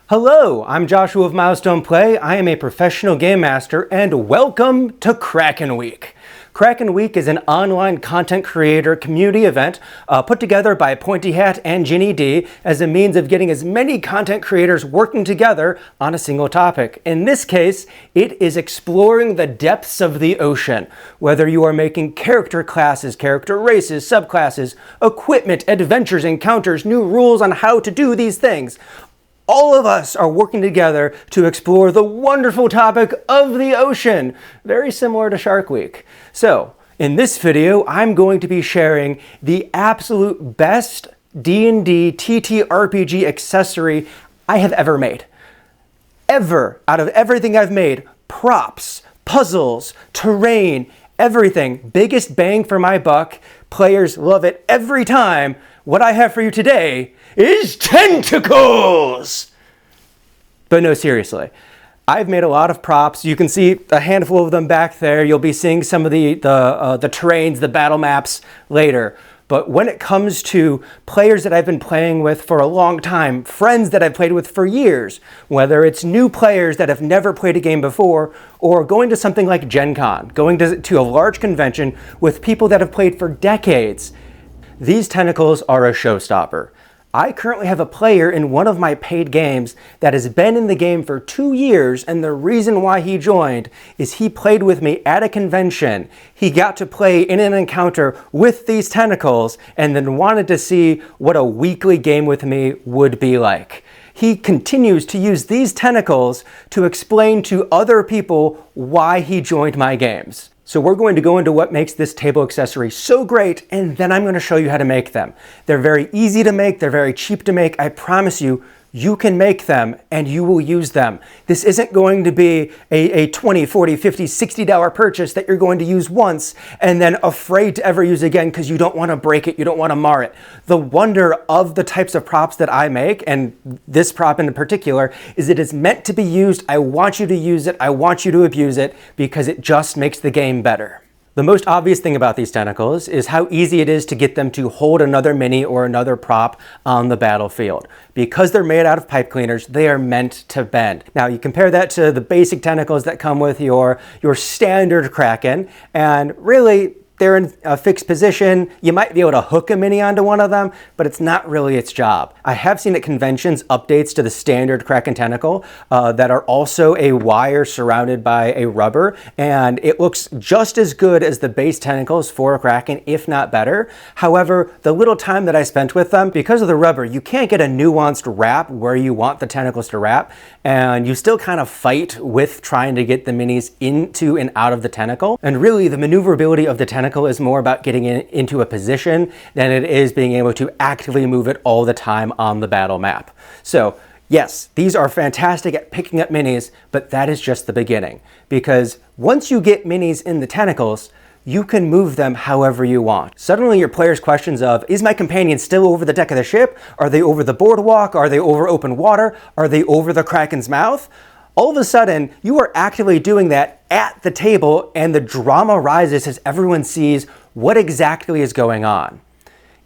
Hello, I'm Joshua of Milestone Play. I am a professional game master, and welcome to Kraken Week. Kraken Week is an online content creator community event put together by Pointy Hat and Ginny D as a means of getting as many content creators working together on a single topic. In this case, it is exploring the depths of the ocean. Whether you are making character classes, character races, subclasses, equipment, adventures, encounters, new rules on how to do these things, all of us are working together to explore the wonderful topic of the ocean, very similar to Shark Week. So, in this video, I'm going to be sharing the absolute best D&D TTRPG accessory I have ever made. Ever, out of everything I've made, props, puzzles, terrain, everything, biggest bang for my buck, players love it every time. What I have for you today is Tentacles! But no, seriously. I've made a lot of props. You can see a handful of them back there. You'll be seeing some of the terrains, the battle maps later. But when it comes to players that I've been playing with for a long time, friends that I've played with for years, whether it's new players that have never played a game before, or going to something like Gen Con, going to a large convention with people that have played for decades, these Tentacles are a showstopper. I currently have a player in one of my paid games that has been in the game for 2 years, and the reason why he joined is he played with me at a convention. He got to play in an encounter with these Tentacles and then wanted to see what a weekly game with me would be like. He continues to use these Tentacles to explain to other people why he joined my games. So we're going to go into what makes this table accessory so great, and then I'm going to show you how to make them. They're very easy to make, they're very cheap to make. I promise you, you can make them and you will use them. This isn't going to be a $20, $40, $50, $60 purchase that you're going to use once and then afraid to ever use again because you don't want to break it, you don't want to mar it. The wonder of the types of props that I make, and this prop in particular, is it is meant to be used. I want you to use it, I want you to abuse it because it just makes the game better. The most obvious thing about these Tentacles is how easy it is to get them to hold another mini or another prop on the battlefield. Because they're made out of pipe cleaners, they are meant to bend. Now you compare that to the basic Tentacles that come with your standard Kraken, and really, they're in a fixed position. You might be able to hook a mini onto one of them, but it's not really its job. I have seen at conventions updates to the standard Kraken tentacle that are also a wire surrounded by a rubber, and it looks just as good as the base tentacles for a Kraken, if not better. However, the little time that I spent with them, because of the rubber, you can't get a nuanced wrap where you want the tentacles to wrap, and you still kind of fight with trying to get the minis into and out of the tentacle. And really, the maneuverability of the tentacle is more about getting into a position than it is being able to actively move it all the time on the battle map. So yes, these are fantastic at picking up minis, but that is just the beginning. Because once you get minis in the Tentacles, you can move them however you want. Suddenly your player's questions of, is my companion still over the deck of the ship? Are they over the boardwalk? Are they over open water? Are they over the Kraken's mouth? All of a sudden, you are actively doing that at the table, and the drama rises as everyone sees what exactly is going on.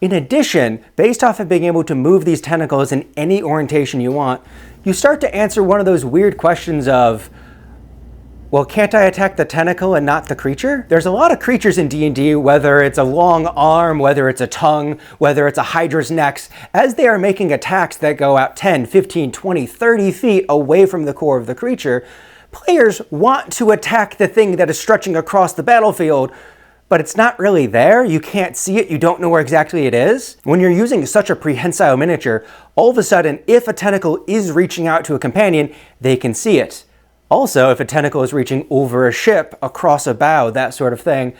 In addition, based off of being able to move these Tentacles in any orientation you want, you start to answer one of those weird questions of, well, can't I attack the tentacle and not the creature? There's a lot of creatures in D&D, whether it's a long arm, whether it's a tongue, whether it's a hydra's neck, as they are making attacks that go out 10, 15, 20, 30 feet away from the core of the creature, players want to attack the thing that is stretching across the battlefield, but it's not really there. You can't see it. You don't know where exactly it is. When you're using such a prehensile miniature, all of a sudden, if a tentacle is reaching out to a companion, they can see it. Also, if a tentacle is reaching over a ship, across a bow, that sort of thing,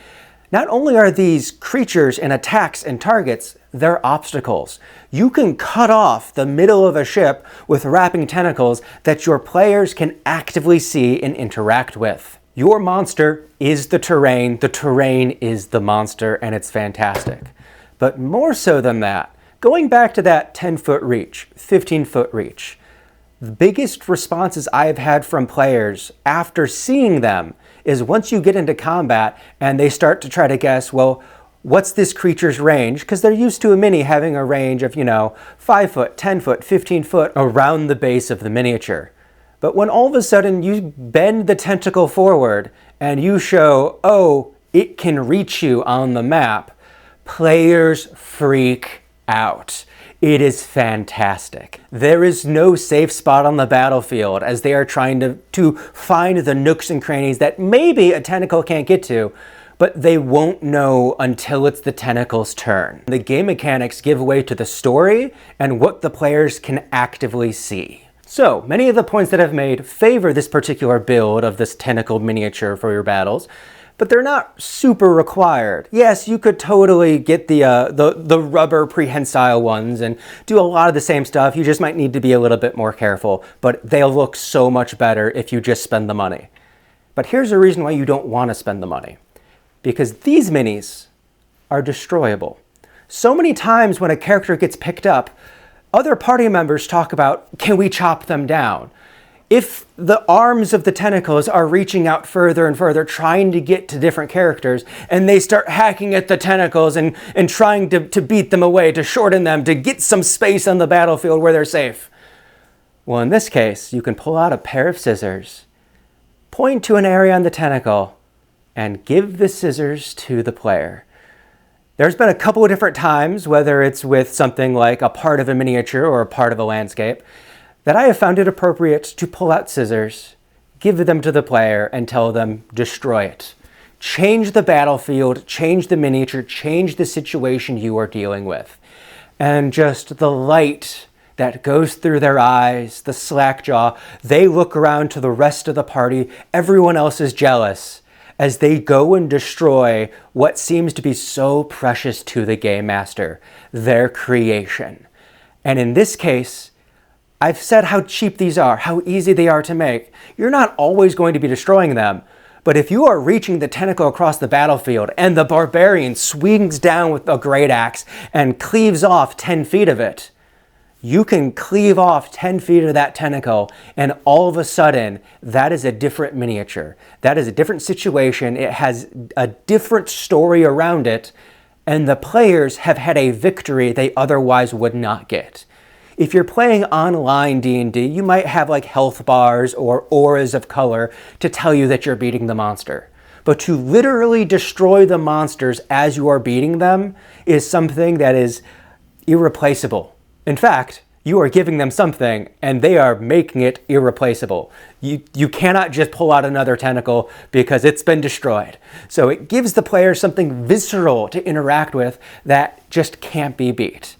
not only are these creatures and attacks and targets, they're obstacles. You can cut off the middle of a ship with wrapping tentacles that your players can actively see and interact with. Your monster is the terrain is the monster, and it's fantastic. But more so than that, going back to that 10-foot reach, 15-foot reach, the biggest responses I've had from players after seeing them is once you get into combat and they start to try to guess, well, what's this creature's range? Because they're used to a mini having a range of, 5 foot, 10 foot, 15 foot around the base of the miniature. But when all of a sudden you bend the tentacle forward and you show, oh, it can reach you on the map, players freak out. It is fantastic. There is no safe spot on the battlefield as they are trying to find the nooks and crannies that maybe a tentacle can't get to, but they won't know until it's the tentacle's turn. The game mechanics give way to the story and what the players can actively see. So, many of the points that I've made favor this particular build of this tentacled miniature for your battles, but they're not super required. Yes, you could totally get the rubber prehensile ones and do a lot of the same stuff. You just might need to be a little bit more careful, but they'll look so much better if you just spend the money. But here's a reason why you don't want to spend the money. Because these minis are destroyable. So many times when a character gets picked up, other party members talk about, can we chop them down? If the arms of the tentacles are reaching out further and further, trying to get to different characters, and they start hacking at the tentacles and trying to beat them away, to shorten them, to get some space on the battlefield where they're safe. Well, in this case, you can pull out a pair of scissors, point to an area on the tentacle, and give the scissors to the player. There's been a couple of different times, whether it's with something like a part of a miniature or a part of a landscape, that I have found it appropriate to pull out scissors, give them to the player, and tell them, destroy it. Change the battlefield, change the miniature, change the situation you are dealing with. And just the light that goes through their eyes, the slack jaw, they look around to the rest of the party, everyone else is jealous, as they go and destroy what seems to be so precious to the game master, their creation. And in this case, I've said how cheap these are, how easy they are to make. You're not always going to be destroying them, but if you are reaching the tentacle across the battlefield and the barbarian swings down with a great axe and cleaves off 10 feet of it, you can cleave off 10 feet of that tentacle, and all of a sudden, that is a different miniature. That is a different situation. It has a different story around it, and the players have had a victory they otherwise would not get. If you're playing online D&D, you might have like health bars or auras of color to tell you that you're beating the monster. But to literally destroy the monsters as you are beating them is something that is irreplaceable. In fact, you are giving them something and they are making it irreplaceable. You cannot just pull out another tentacle because it's been destroyed. So it gives the player something visceral to interact with that just can't be beat.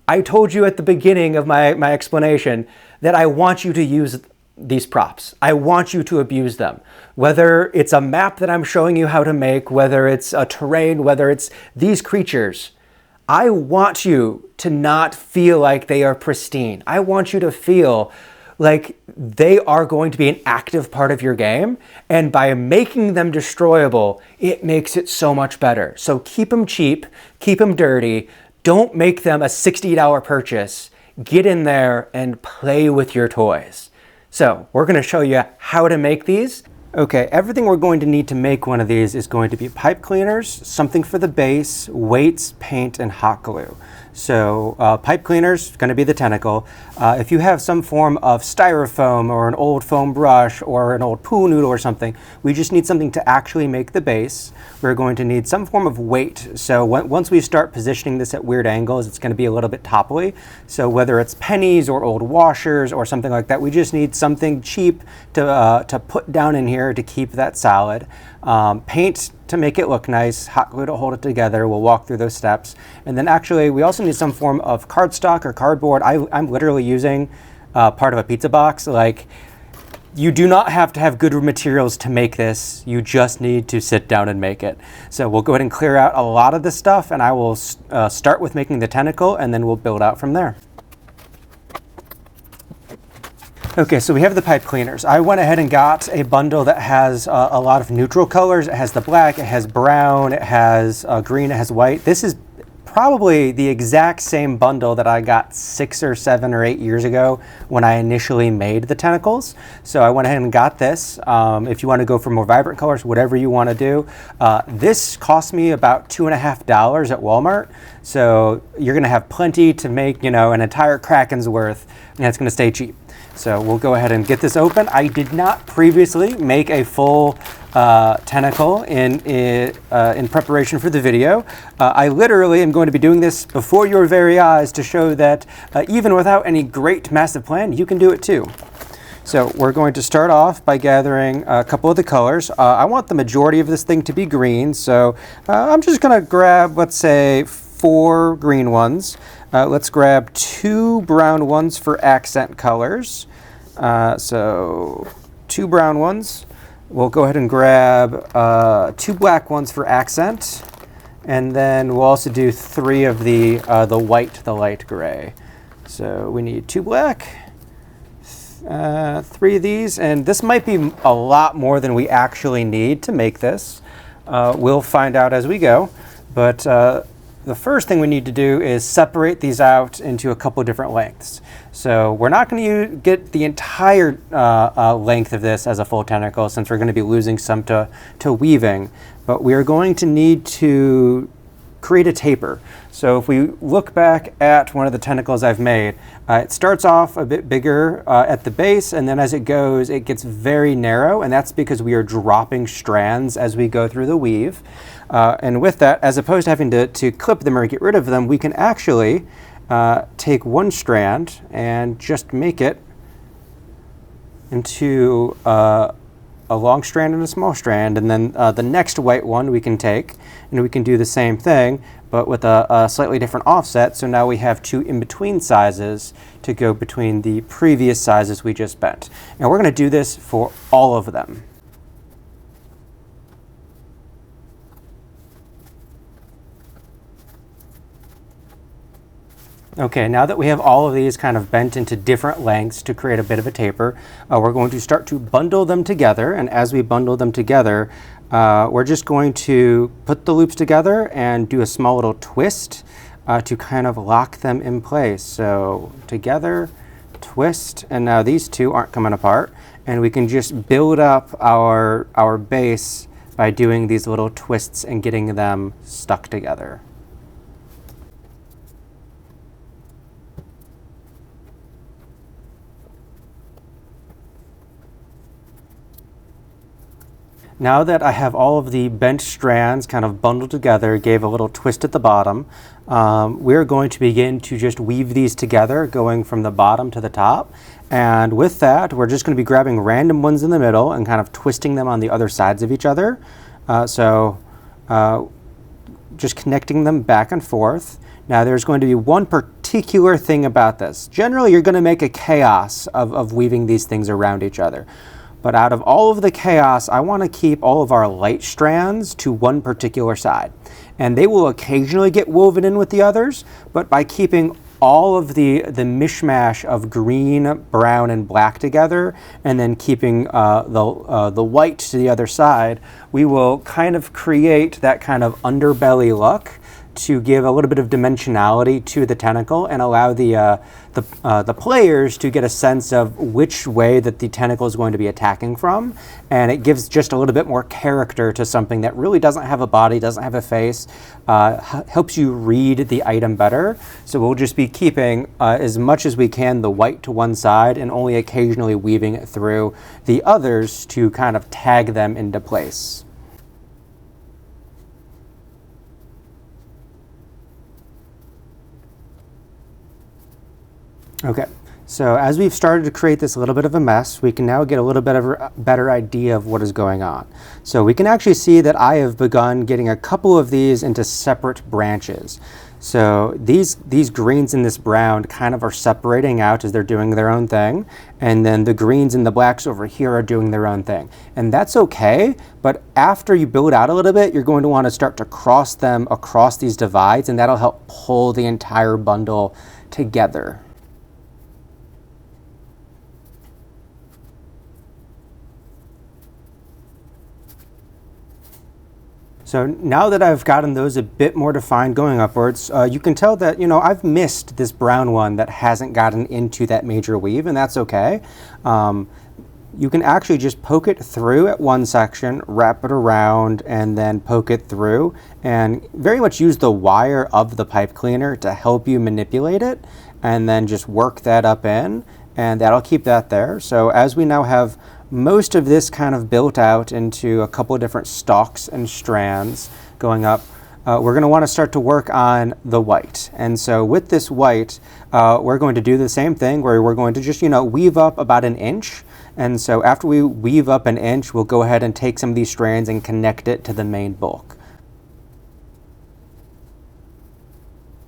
I told you at the beginning of my explanation that I want you to use these props. I want you to abuse them. Whether it's a map that I'm showing you how to make, whether it's a terrain, whether it's these creatures, I want you to not feel like they are pristine. I want you to feel like they are going to be an active part of your game, and by making them destroyable, it makes it so much better. So keep them cheap, keep them dirty, don't make them a $60 purchase. Get in there and play with your toys. So we're going to show you how to make these. Okay, everything we're going to need to make one of these is going to be pipe cleaners, something for the base, weights, paint, and hot glue. So pipe cleaners, going to be the tentacle. If you have some form of styrofoam or an old foam brush or an old pool noodle or something, we just need something to actually make the base. We're going to need some form of weight. So once we start positioning this at weird angles, it's going to be a little bit topply. So whether it's pennies or old washers or something like that, we just need something cheap to put down in here to keep that solid. Paint to make it look nice, hot glue to hold it together. We'll walk through those steps. And then actually, we also need some form of cardstock or cardboard. I'm literally using part of a pizza box. Like, you do not have to have good materials to make this. You just need to sit down and make it. So we'll go ahead and clear out a lot of this stuff, and I will start with making the tentacle, and then we'll build out from there. Okay, so we have the pipe cleaners. I went ahead and got a bundle that has a lot of neutral colors. It has the black, it has brown, it has green, it has white. This is probably the exact same bundle that I got 6 or 7 or 8 years ago when I initially made the tentacles. So I went ahead and got this. If you want to go for more vibrant colors, whatever you want to do. This cost me about $2.50 at Walmart. So you're going to have plenty to make, an entire Kraken's worth, and it's going to stay cheap. So we'll go ahead and get this open. I did not previously make a full tentacle in preparation for the video. I literally am going to be doing this before your very eyes to show that even without any great massive plan, you can do it too. So we're going to start off by gathering a couple of the colors. I want the majority of this thing to be green, so I'm just going to grab, let's say, 4 green ones. Let's grab 2 brown ones for accent colors. So 2 brown ones. We'll go ahead and grab 2 black ones for accent. And then we'll also do 3 of the white, the light gray. So we need 2 black, 3 of these, and this might be a lot more than we actually need to make this. We'll find out as we go. But the first thing we need to do is separate these out into a couple different lengths. So we're not going to get the entire length of this as a full tentacle, since we're going to be losing some to weaving, but we are going to need to create a taper. So if we look back at one of the tentacles I've made, it starts off a bit bigger at the base, and then as it goes, it gets very narrow, and that's because we are dropping strands as we go through the weave. And with that, as opposed to having to clip them or get rid of them, we can actually take one strand and just make it into a long strand and a small strand, and then the next white one we can take, and we can do the same thing, but with a slightly different offset. So now we have 2 in-between sizes to go between the previous sizes we just bent. And we're going to do this for all of them. Okay, now that we have all of these kind of bent into different lengths to create a bit of a taper, we're going to start to bundle them together. And as we bundle them together, we're just going to put the loops together and do a small little twist to kind of lock them in place. So together, twist, and now these 2 aren't coming apart. And we can just build up our base by doing these little twists and getting them stuck together. Now that I have all of the bent strands kind of bundled together, gave a little twist at the bottom, we're going to begin to just weave these together, going from the bottom to the top. And with that, we're just going to be grabbing random ones in the middle and kind of twisting them on the other sides of each other. Just connecting them back and forth. Now there's going to be one particular thing about this. Generally, you're going to make a chaos of weaving these things around each other. But out of all of the chaos, I want to keep all of our light strands to one particular side. And they will occasionally get woven in with the others, but by keeping all of the mishmash of green, brown, and black together, and then keeping the white to the other side, we will kind of create that kind of underbelly look to give a little bit of dimensionality to the tentacle and allow the players to get a sense of which way that the tentacle is going to be attacking from. And it gives just a little bit more character to something that really doesn't have a body, doesn't have a face, helps you read the item better. So we'll just be keeping as much as we can the white to one side and only occasionally weaving it through the others to kind of tag them into place. Okay, so as we've started to create this little bit of a mess, we can now get a little bit of a better idea of what is going on. So we can actually see that I have begun getting a couple of these into separate branches. So these greens and this brown kind of are separating out as they're doing their own thing, and then the greens and the blacks over here are doing their own thing. And that's okay, but after you build out a little bit, you're going to want to start to cross them across these divides, and that'll help pull the entire bundle together. So now that I've gotten those a bit more defined going upwards, you can tell that, I've missed this brown one that hasn't gotten into that major weave, and that's okay. You can actually just poke it through at one section, wrap it around, and then poke it through, and very much use the wire of the pipe cleaner to help you manipulate it, and then just work that up in, and that'll keep that there. So as we now have most of this kind of built out into a couple of different stalks and strands going up, we're going to want to start to work on the white. And so with this white, we're going to do the same thing where we're going to just, weave up about an inch. And so after we weave up an inch, we'll go ahead and take some of these strands and connect it to the main bulk.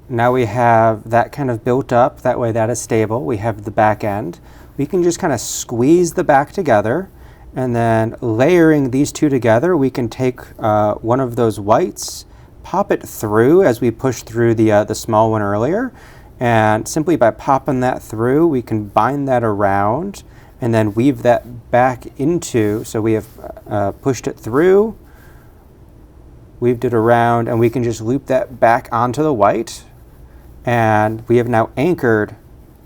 Now we have that kind of built up, that way that is stable. We have the back end. We can just kind of squeeze the back together, and then layering these two together, we can take one of those whites, pop it through as we push through the small one earlier, and simply by popping that through, we can bind that around and then weave that back into, so we have pushed it through, weaved it around, and we can just loop that back onto the white, and we have now anchored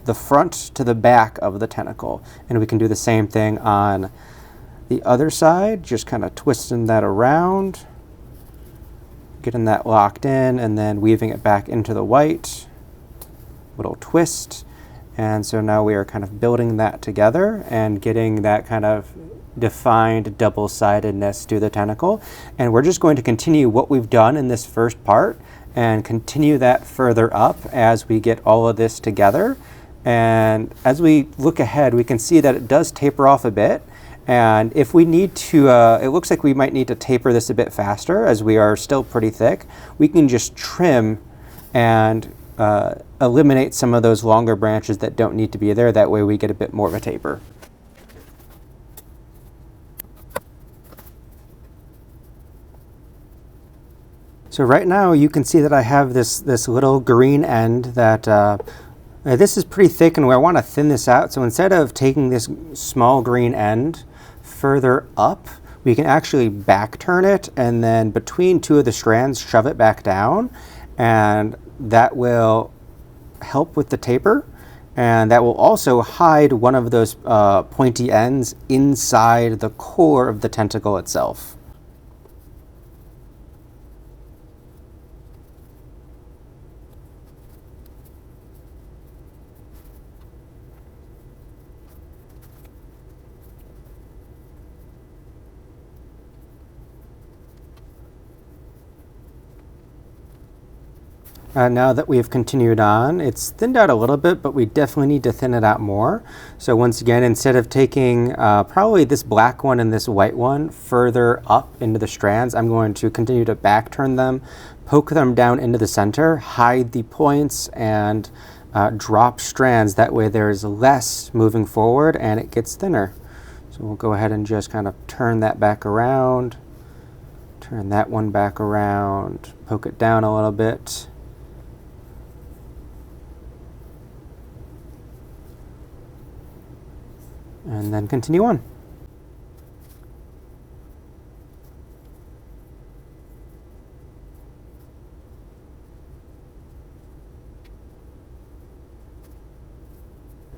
the front to the back of the tentacle. And we can do the same thing on the other side, just kind of twisting that around, getting that locked in, and then weaving it back into the white, little twist. And so now we are kind of building that together and getting that kind of defined double-sidedness to the tentacle. And we're just going to continue what we've done in this first part and continue that further up as we get all of this together. And as we look ahead, we can see that it does taper off a bit. And if we need to, it looks like we might need to taper this a bit faster as we are still pretty thick. We can just trim and eliminate some of those longer branches that don't need to be there. That way we get a bit more of a taper. So right now you can see that I have this little green end that this is pretty thick, and I want to thin this out. So instead of taking this small green end further up, we can actually back turn it, and then between two of the strands, shove it back down, and that will help with the taper. And that will also hide one of those pointy ends inside the core of the tentacle itself. Now that we've continued on, it's thinned out a little bit, but we definitely need to thin it out more. So once again, instead of taking probably this black one and this white one further up into the strands, I'm going to continue to back turn them, poke them down into the center, hide the points, and drop strands. That way there's less moving forward and it gets thinner. So we'll go ahead and just kind of turn that back around, turn that one back around, poke it down a little bit. And then continue on.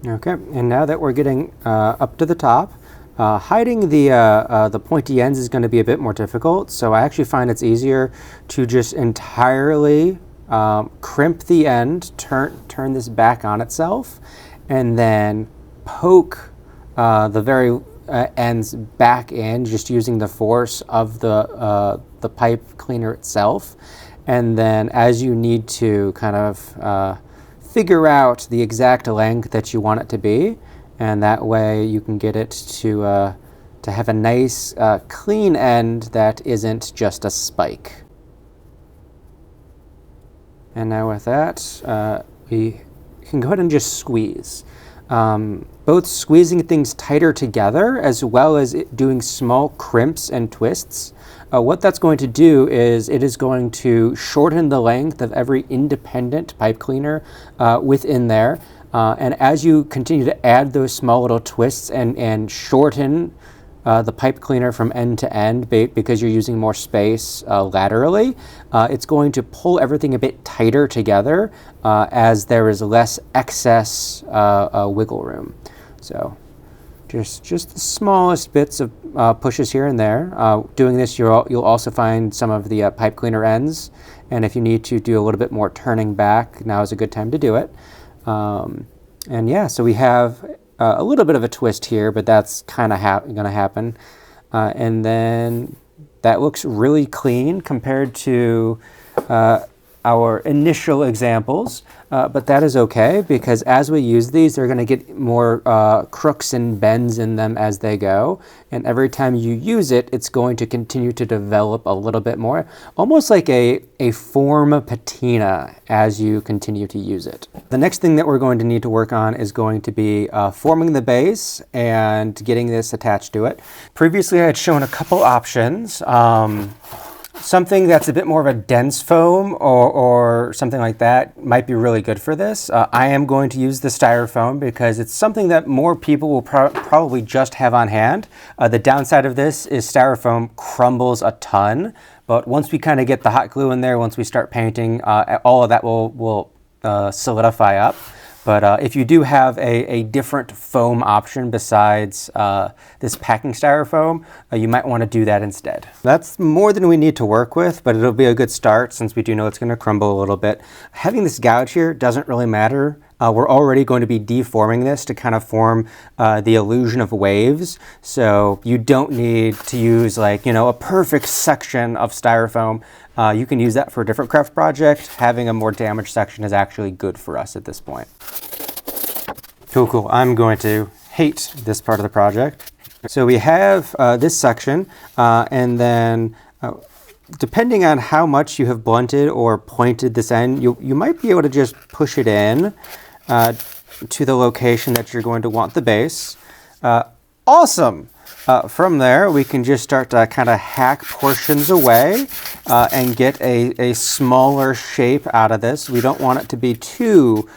Okay, and now that we're getting up to the top, hiding the pointy ends is going to be a bit more difficult. So I actually find it's easier to just entirely crimp the end, turn this back on itself, and then poke the very ends back in, just using the force of the pipe cleaner itself. And then as you need to kind of figure out the exact length that you want it to be, and that way you can get it to have a nice clean end that isn't just a spike. And now with that, we can go ahead and just squeeze. Both squeezing things tighter together as well as doing small crimps and twists. What that's going to do is it is going to shorten the length of every independent pipe cleaner within there. And as you continue to add those small little twists and shorten the pipe cleaner from end to end because you're using more space laterally. It's going to pull everything a bit tighter together as there is less excess wiggle room. So just the smallest bits of pushes here and there. Doing this, you'll also find some of the pipe cleaner ends, and if you need to do a little bit more turning back, now is a good time to do it. And yeah, so we have a little bit of a twist here, but that's kind of going to happen. And then that looks really clean compared to our initial examples, but that is okay because as we use these, they're going to get more crooks and bends in them as they go. And every time you use it, it's going to continue to develop a little bit more, almost like a form patina as you continue to use it. The next thing that we're going to need to work on is going to be forming the base and getting this attached to it. Previously, I had shown a couple options. Something that's a bit more of a dense foam or something like that might be really good for this. I am going to use the styrofoam because it's something that more people will probably just have on hand. The downside of this is styrofoam crumbles a ton, but once we kind of get the hot glue in there, once we start painting, all of that will solidify up. But if you do have a different foam option besides this packing styrofoam, you might want to do that instead. That's more than we need to work with, but it'll be a good start since we do know it's going to crumble a little bit. Having this gouge here doesn't really matter. We're already going to be deforming this to kind of form the illusion of waves. So you don't need to use a perfect section of styrofoam. You can use that for a different craft project. Having a more damaged section is actually good for us at this point. Cool. I'm going to hate this part of the project. So we have this section, and then depending on how much you have blunted or pointed this end, you might be able to just push it in to the location that you're going to want the base. Awesome! From there, we can just start to kind of hack portions away and get a smaller shape out of this. We don't want it to be too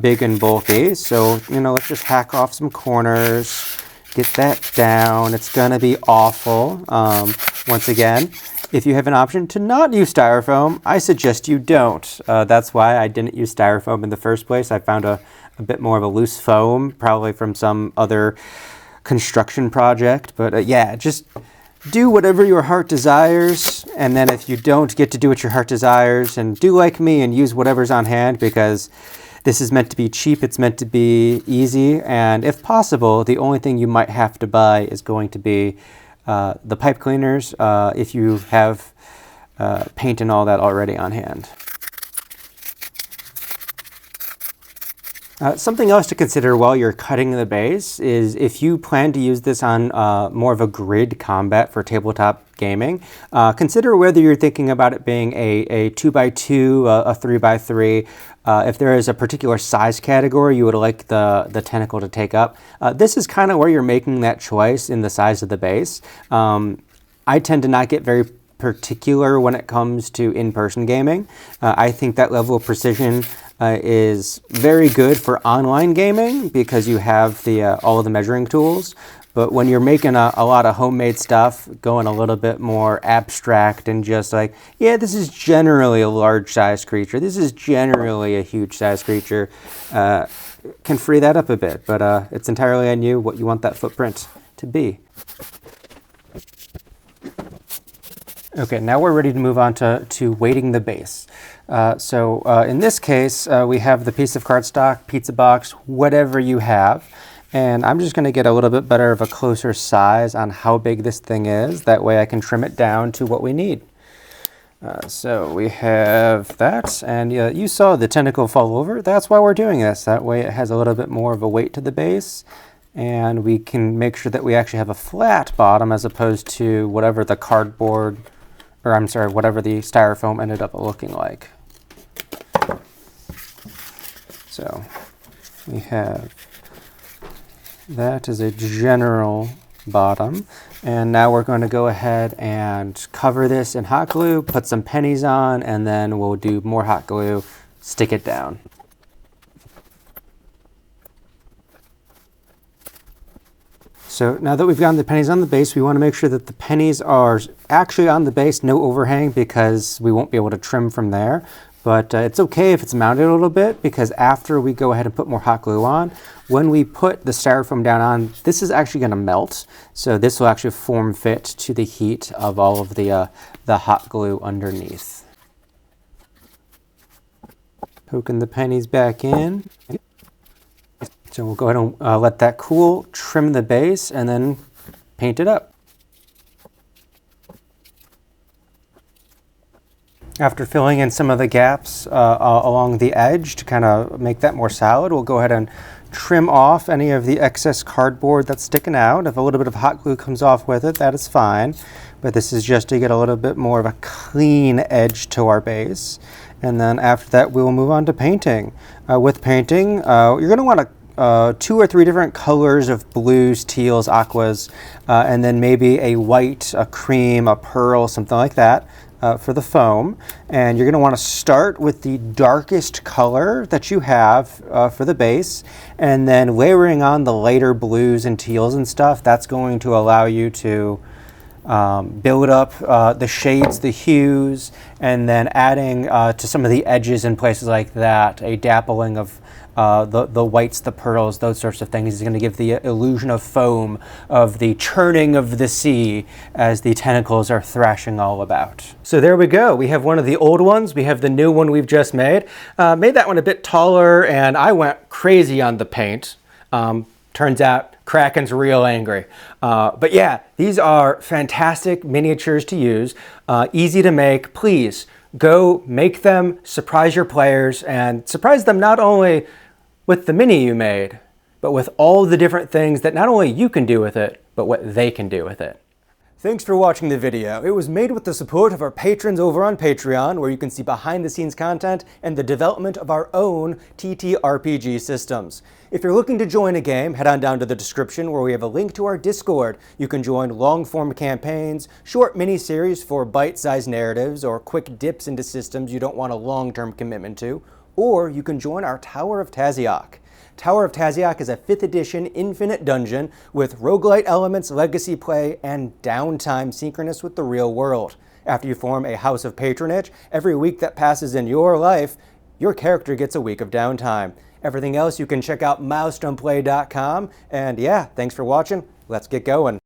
big and bulky, so let's just hack off some corners, get that down. It's going to be awful. Once again, if you have an option to not use styrofoam, I suggest you don't. That's why I didn't use styrofoam in the first place. I found a bit more of a loose foam, probably from some other construction project. But yeah, just do whatever your heart desires. And then if you don't get to do what your heart desires, and do like me and use whatever's on hand, because this is meant to be cheap, it's meant to be easy, and if possible, the only thing you might have to buy is going to be the pipe cleaners if you have paint and all that already on hand. Something else to consider while you're cutting the base is if you plan to use this on more of a grid combat for tabletop gaming, consider whether you're thinking about it being a 2x2, a 3x3. If there is a particular size category you would like the tentacle to take up, this is kind of where you're making that choice in the size of the base. I tend to not get very particular when it comes to in-person gaming. I think that level of precision is very good for online gaming because you have all of the measuring tools. But when you're making a lot of homemade stuff, going a little bit more abstract and just this is generally a large-sized creature, this is generally a huge-sized creature, can free that up a bit. But it's entirely on you what you want that footprint to be. Okay, now we're ready to move on to weighting the base. So in this case, we have the piece of cardstock, pizza box, whatever you have. And I'm just going to get a little bit better of a closer size on how big this thing is. That way I can trim it down to what we need. So we have that, and you saw the tentacle fall over. That's why we're doing this. That way it has a little bit more of a weight to the base. And we can make sure that we actually have a flat bottom as opposed to whatever the cardboard, or I'm sorry, whatever the styrofoam ended up looking like. So we have that as a general bottom. And now we're going to go ahead and cover this in hot glue, put some pennies on, and then we'll do more hot glue, stick it down. So now that we've gotten the pennies on the base, we want to make sure that the pennies are actually on the base, no overhang, because we won't be able to trim from there. But it's okay if it's mounted a little bit, because after we go ahead and put more hot glue on, when we put the styrofoam down on, this is actually going to melt. So this will actually form fit to the heat of all of the hot glue underneath. Poking the pennies back in. So we'll go ahead and let that cool, trim the base, and then paint it up. After filling in some of the gaps along the edge to kind of make that more solid, we'll go ahead and trim off any of the excess cardboard that's sticking out. If a little bit of hot glue comes off with it, that is fine. But this is just to get a little bit more of a clean edge to our base. And then after that, we will move on to painting. With painting, you're going to want to 2 or 3 different colors of blues, teals, aquas, and then maybe a white, a cream, a pearl, something like that for the foam. And you're going to want to start with the darkest color that you have for the base, and then layering on the lighter blues and teals and stuff. That's going to allow you to build up the shades, the hues, and then adding to some of the edges and places like that, a dappling of the whites, the pearls, those sorts of things is going to give the illusion of foam, of the churning of the sea as the tentacles are thrashing all about. So there we go. We have one of the old ones. We have the new one we've just made. Made that one a bit taller, and I went crazy on the paint. Turns out Kraken's real angry. But yeah, these are fantastic miniatures to use, easy to make. Please go make them, surprise your players, and surprise them not only with the mini you made, but with all the different things that not only you can do with it, but what they can do with it. Thanks for watching the video. It was made with the support of our patrons over on Patreon, where you can see behind the scenes content and the development of our own TTRPG systems. If you're looking to join a game, head on down to the description where we have a link to our Discord. You can join long-form campaigns, short mini-series for bite-sized narratives, or quick dips into systems you don't want a long-term commitment to, or you can join our Tower of Taziok. Tower of Taziok is a 5th edition infinite dungeon with roguelite elements, legacy play, and downtime synchronous with the real world. After you form a house of patronage, every week that passes in your life, your character gets a week of downtime. Everything else you can check out milestoneplay.com. And yeah, thanks for watching. Let's get going.